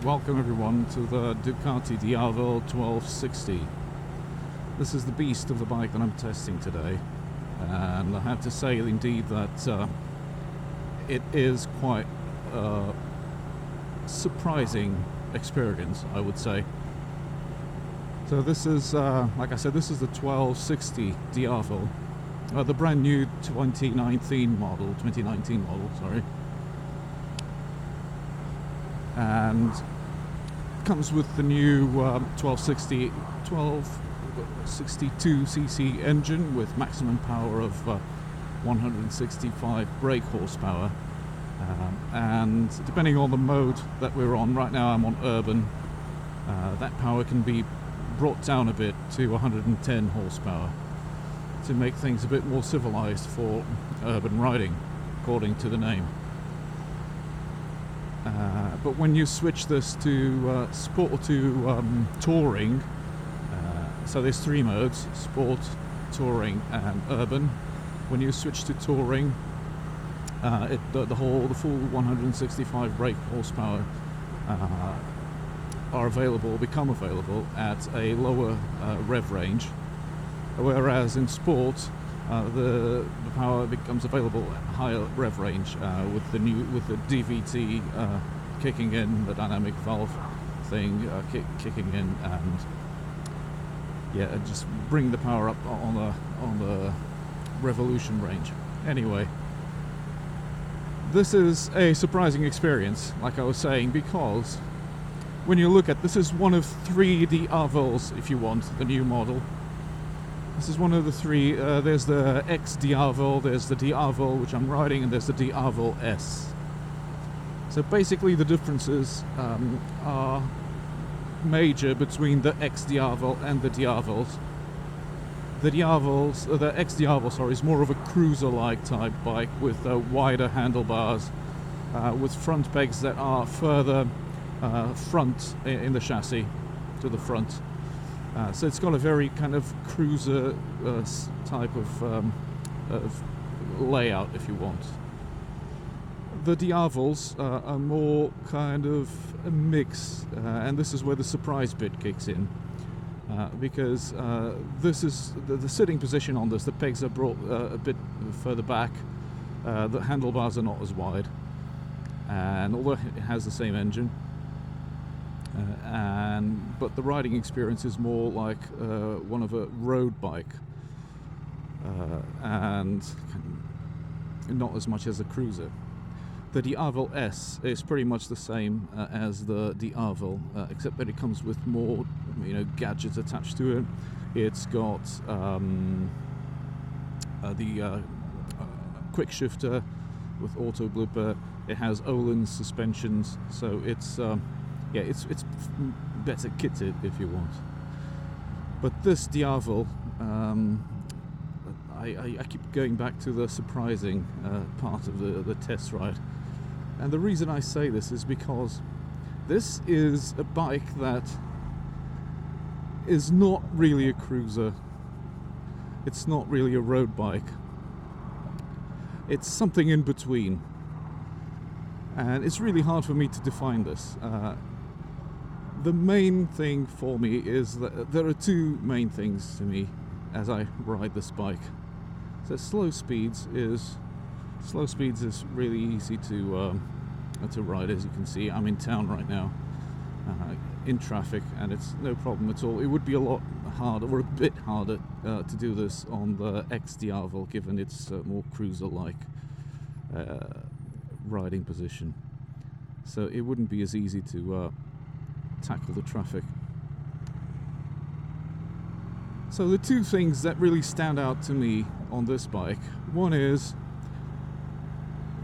Welcome everyone to the Ducati Diavel 1260. This is the beast of the bike that I'm testing today, and I have to say indeed that it is quite a surprising experience, I would say. So this is, like I said, this is the 1260 Diavel, the brand new 2019 model, sorry. And comes with the new 1262cc engine with maximum power of 165 brake horsepower, and depending on the mode that we're on, right now I'm on urban, that power can be brought down a bit to 110 horsepower to make things a bit more civilized for urban riding, according to the name. But when you switch this to sport, to touring, so there's three modes: sport, touring, and urban. When you switch to touring, the full 165 brake horsepower become available at a lower rev range, whereas in sport the power becomes available at a higher rev range with the DVT kicking in, the dynamic valve thing kicking in, and just bring the power up on the revolution range. Anyway, this is a surprising experience, like I was saying, because when you look at this, is one of three Diavels, if you want, the new model. This is one of the three. There's the X Diavel, there's the Diavel which I'm riding, and there's the Diavel S. So basically the differences are major between the X Diavel and the Diavels. The X Diavel, is more of a cruiser-like type bike with wider handlebars, with front pegs that are further front in the chassis to the front. So it's got a very kind of cruiser type of layout, if you want. The Diavels are more kind of a mix, and this is where the surprise bit kicks in, because this is the sitting position on this. The pegs are brought a bit further back, the handlebars are not as wide, and although it has the same engine, but the riding experience is more like one of a road bike, and not as much as a cruiser. The Diavel S is pretty much the same as the Diavel, except that it comes with more, gadgets attached to it. It's got the quick shifter with auto blipper. It has Öhlins suspensions, so it's better kitted, if you want. But this Diavel, I keep going back to the surprising part of the test ride. And the reason I say this is because this is a bike that is not really a cruiser. It's not really a road bike. It's something in between. And it's really hard for me to define this. The main thing for me is that there are two main things to me as I ride this bike. So slow speeds is really easy to ride. As you can see, I'm in town right now, in traffic, and it's no problem at all. It would be a lot harder, or a bit harder, to do this on the X Diavel, given its more cruiser-like riding position. So it wouldn't be as easy to tackle the traffic. So the two things that really stand out to me on this bike, one is,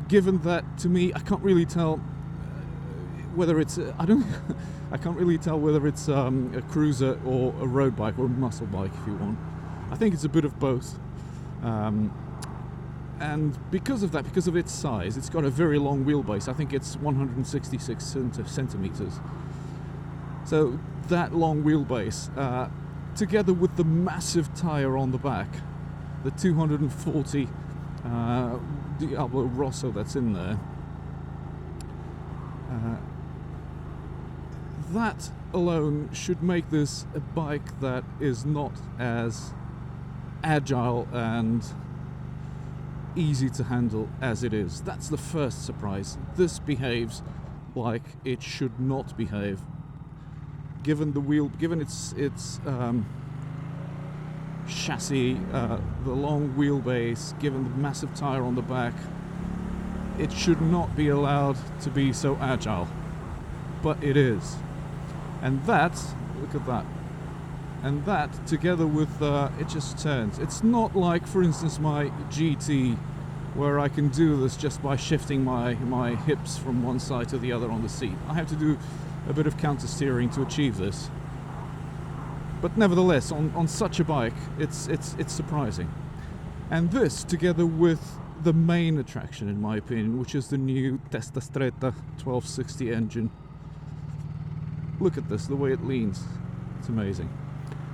given that to me I can't really tell whether it's I can't really tell whether it's a cruiser or a road bike or a muscle bike, if you want. I think it's a bit of both, and because of that, because of its size, it's got a very long wheelbase. I think it's 166 centimeters. So that long wheelbase, together with the massive tire on the back, the 240 Diablo Rosso that's in there, that alone should make this a bike that is not as agile and easy to handle as it is. That's the first surprise. This behaves like it should not behave. Given its chassis, the long wheelbase, given the massive tire on the back, it should not be allowed to be so agile. But it is. And that, look at that. And that, together with, it just turns. It's not like, for instance, my GT, where I can do this just by shifting my hips from one side to the other on the seat. I have to do a bit of counter steering to achieve this. But nevertheless, on such a bike, it's surprising. And this, together with the main attraction, in my opinion, which is the new Testa Stretta 1260 engine. Look at this, the way it leans. It's amazing.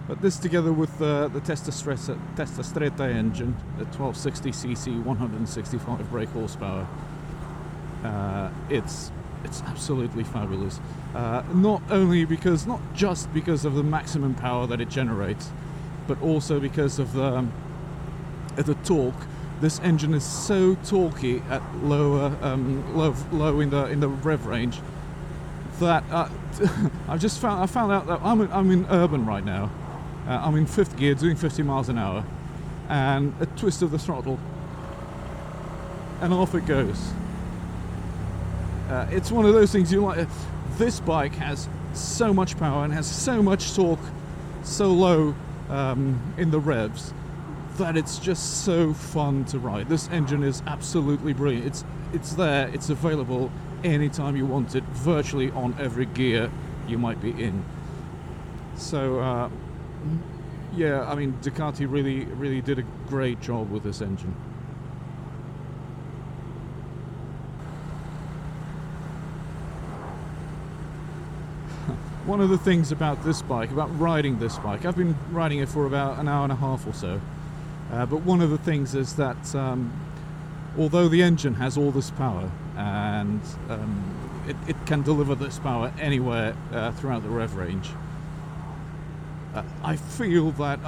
But this, together with the Testa Stretta engine, the 1260cc, 165 brake horsepower, it's absolutely fabulous. Not just because of the maximum power that it generates, but also because of the torque. This engine is so torquey at low in the rev range that I found out that I'm in urban right now. I'm in fifth gear, doing 50 miles an hour, and a twist of the throttle, and off it goes. It's one of those things you like. This bike has so much power and has so much torque, so low in the revs, that it's just so fun to ride. This engine is absolutely brilliant. It's there. It's available anytime you want it, virtually on every gear you might be in. So yeah, I mean, Ducati really did a great job with this engine. One of the things about this bike, about riding this bike, I've been riding it for about an hour and a half or so, but one of the things is that although the engine has all this power and it can deliver this power anywhere throughout the rev range, I feel that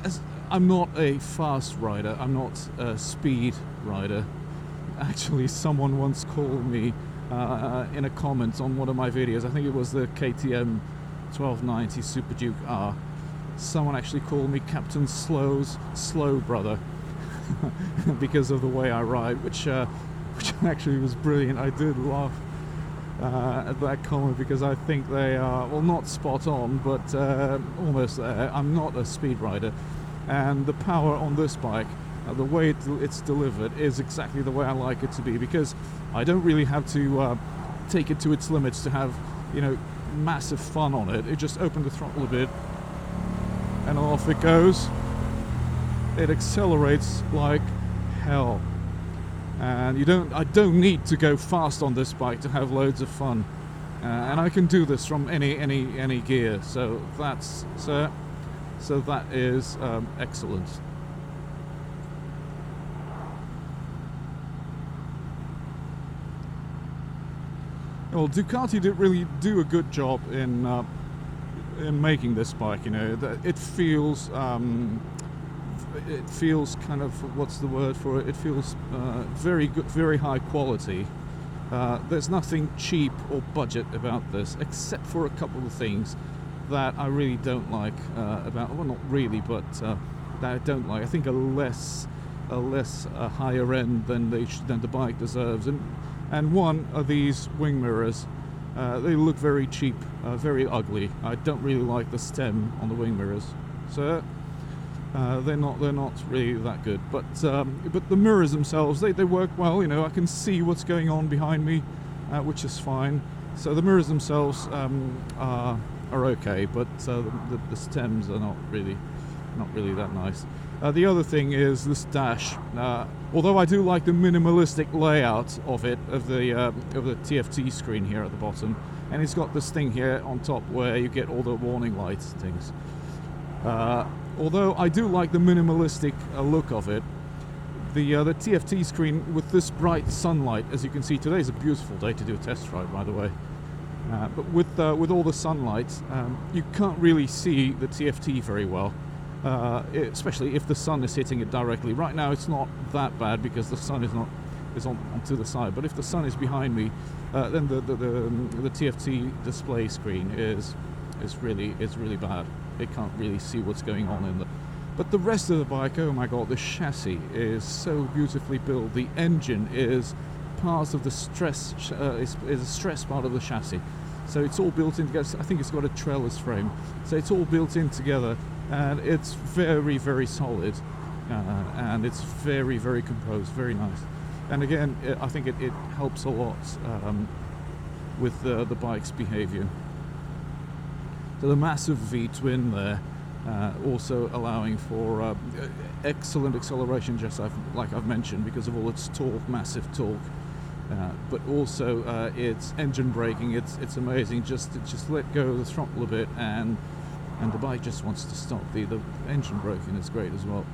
as I'm not a fast rider, I'm not a speed rider. Actually, someone once called me in a comment on one of my videos, I think it was the KTM 1290 Super Duke R, someone actually called me Captain Slow's slow brother because of the way I ride, which actually was brilliant. I did laugh at that comment because I think they are, well, not spot on, but almost there. I'm not a speed rider, and the power on this bike, the way it's delivered, is exactly the way I like it to be, because I don't really have to take it to its limits to have, massive fun on it. It just opened the throttle a bit and off it goes. It accelerates like hell, and I don't need to go fast on this bike to have loads of fun, and I can do this from any gear. So that is excellent. Well, Ducati did really do a good job in making this bike. It feels kind of, what's the word for it? It feels very good, very high quality. There's nothing cheap or budget about this, except for a couple of things that I really don't like about. Well, not really, but that I don't like. I think a less higher end than the bike deserves. And one are these wing mirrors. They look very cheap, very ugly. I don't really like the stem on the wing mirrors, so they're not really that good. But the mirrors themselves, they work well. I can see what's going on behind me, which is fine. So the mirrors themselves are okay, but the stems are not really that nice. The other thing is this dash. Although I do like the minimalistic layout of the TFT screen here at the bottom, and it's got this thing here on top where you get all the warning lights and things. Although I do like the minimalistic look of it, the TFT screen with this bright sunlight, as you can see, today is a beautiful day to do a test ride, by the way. But with all the sunlight, you can't really see the TFT very well, especially if the sun is hitting it directly. Right now it's not that bad because the sun is on to the side. But if the sun is behind me, then the TFT display screen is really bad. It can't really see what's going on in the. But the rest of the bike, oh my god, the chassis is so beautifully built. The engine is part of the stress, is a stress part of the chassis. So it's all built in together. I think it's got a trellis frame. So it's all built in together, and it's very, very solid. And it's very, very composed, very nice. And again, I think it helps a lot with the bike's behavior. So the massive V-twin there, also allowing for excellent acceleration, just like I've mentioned, because of all its torque, massive torque. But also its engine braking, it's amazing. Just let go of the throttle a bit, and the bike just wants to stop. The engine braking is great as well.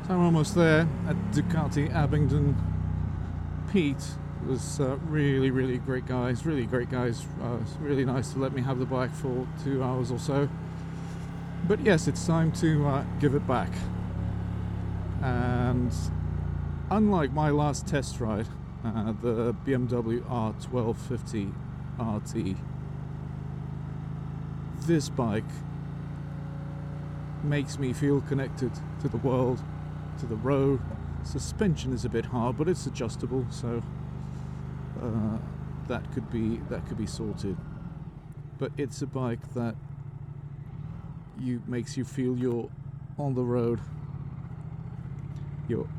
So I'm almost there at Ducati Abingdon. Pete was really great guys, really great guys. It's really nice to let me have the bike for 2 hours or so. But yes, it's time to give it back. And unlike my last test ride, the BMW R1250 RT, this bike makes me feel connected to the world, to the road. Suspension is a bit hard, but it's adjustable, so that could be sorted. But it's a bike that makes you feel you're on the road, you're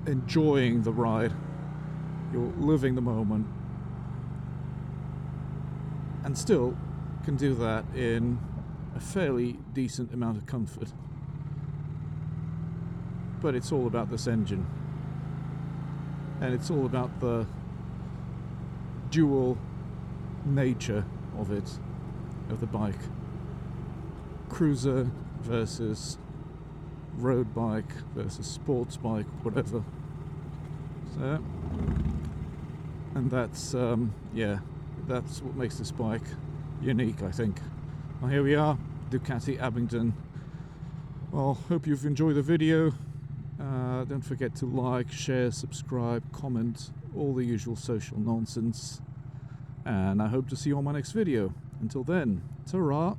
enjoying the ride, you're living the moment, and still can do that in a fairly decent amount of comfort. But it's all about this engine, and it's all about the dual nature of it, of the bike. Cruiser versus road bike versus sports bike, whatever. So, and that's that's what makes this bike unique, I think. Well, here we are, Ducati Abingdon. Well, hope you've enjoyed the video. Don't forget to like, share, subscribe, comment, all the usual social nonsense. And I hope to see you on my next video. Until then, ta-ra!